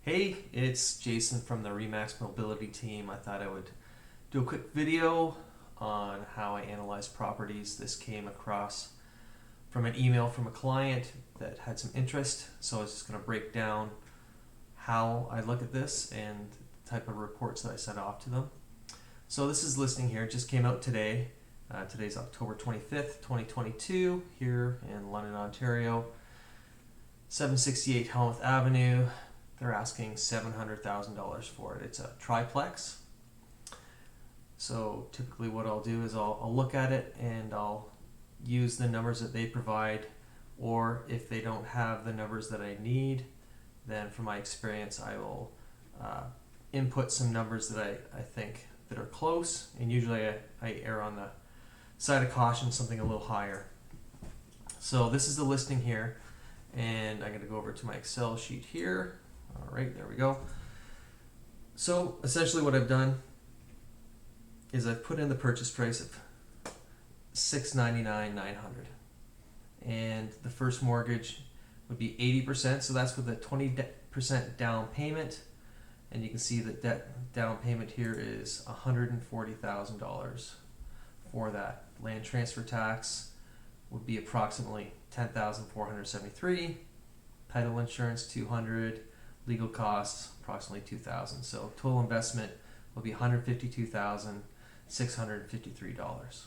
Hey, it's Jason from the Remax Mobility team. I thought I would do a quick video on how I analyze properties. This came across from an email from a client that had some interest, so I was just going to break down how I look at this and the type of reports that I send off to them. So this is listing here, it just came out today. Today's October 25th, 2022, here in London, Ontario. 768 Helmuth Avenue. They're asking $700,000 for it. It's a triplex. So typically what I'll do is I'll look at it and I'll use the numbers that they provide, or if they don't have the numbers that I need, then from my experience I will input some numbers that I think that are close, and usually I err on the side of caution, something a little higher. So this is the listing here, and I'm going to go over to my Excel sheet here. All right, there we go. So essentially what I've done is I've put in the purchase price of $699,900, and the first mortgage would be 80%, so that's with a 20% down payment, and you can see that down payment here is $140,000 for that. Land transfer tax would be approximately $10,473, title insurance $200, legal costs approximately $2,000. So total investment will be $152,653.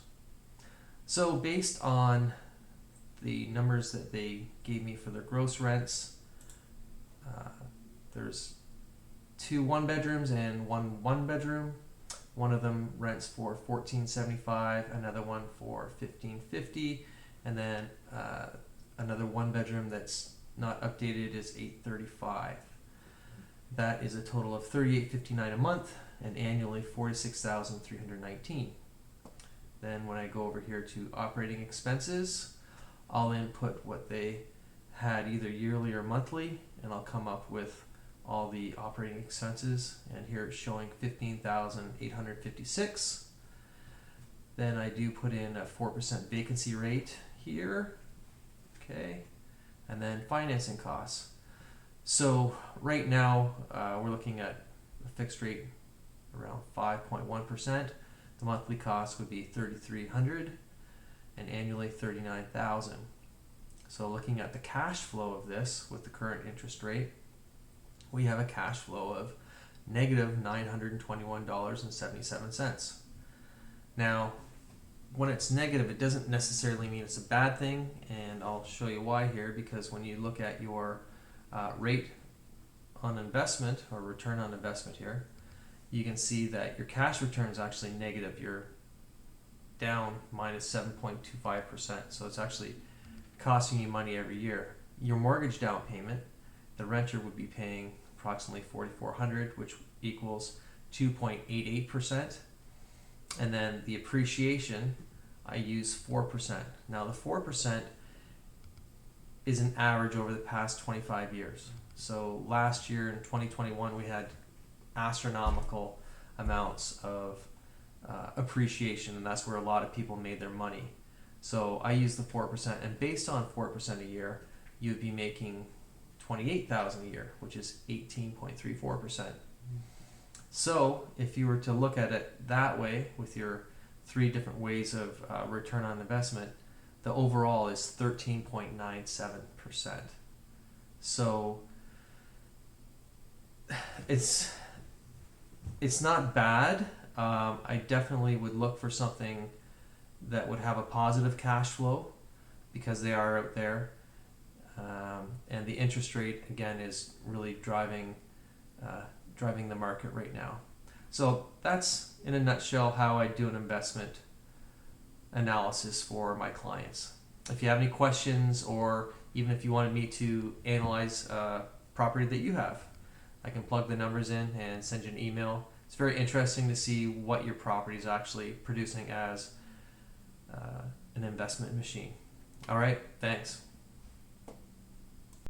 So based on the numbers that they gave me for their gross rents, there's 2 1-bedrooms and 1 1-bedroom. One of them rents for $1,475, another one for $1,550, and then another 1-bedroom that's not updated is $835. That is a total of $3,859 a month, and annually $46,319. Then when I go over here to operating expenses, I'll input what they had either yearly or monthly, and I'll come up with all the operating expenses, and here it's showing $15,856. Then I do put in a 4% vacancy rate here, okay, and then financing costs. So right now we're looking at a fixed rate around 5.1%. The monthly cost would be $3,300 and annually $39,000. So looking at the cash flow of this with the current interest rate, we have a cash flow of negative $921.77. Now, when it's negative, it doesn't necessarily mean it's a bad thing, and I'll show you why here, because when you look at your rate on investment, or return on investment here, you can see that your cash return is actually negative. You're down minus 7.25%, so it's actually costing you money every year. Your mortgage down payment, the renter would be paying approximately $4,400, which equals 2.88%, and then the appreciation, I use 4%. Now the 4% is an average over the past 25 years. So last year in 2021 we had astronomical amounts of appreciation, and that's where a lot of people made their money. So I use the 4%, and based on 4% a year, you'd be making $28,000 a year, which is 18.34%. So if you were to look at it that way, with your 3 different ways of return on investment, the overall is 13.97%. So it's not bad. I definitely would look for something that would have a positive cash flow, because they are out there, and the interest rate again is really driving the market right now. So that's in a nutshell how I do an investment analysis for my clients. If you have any questions, or even if you wanted me to analyze a property that you have, I can plug the numbers in and send you an email. It's very interesting to see what your property is actually producing as an investment machine. All right, thanks.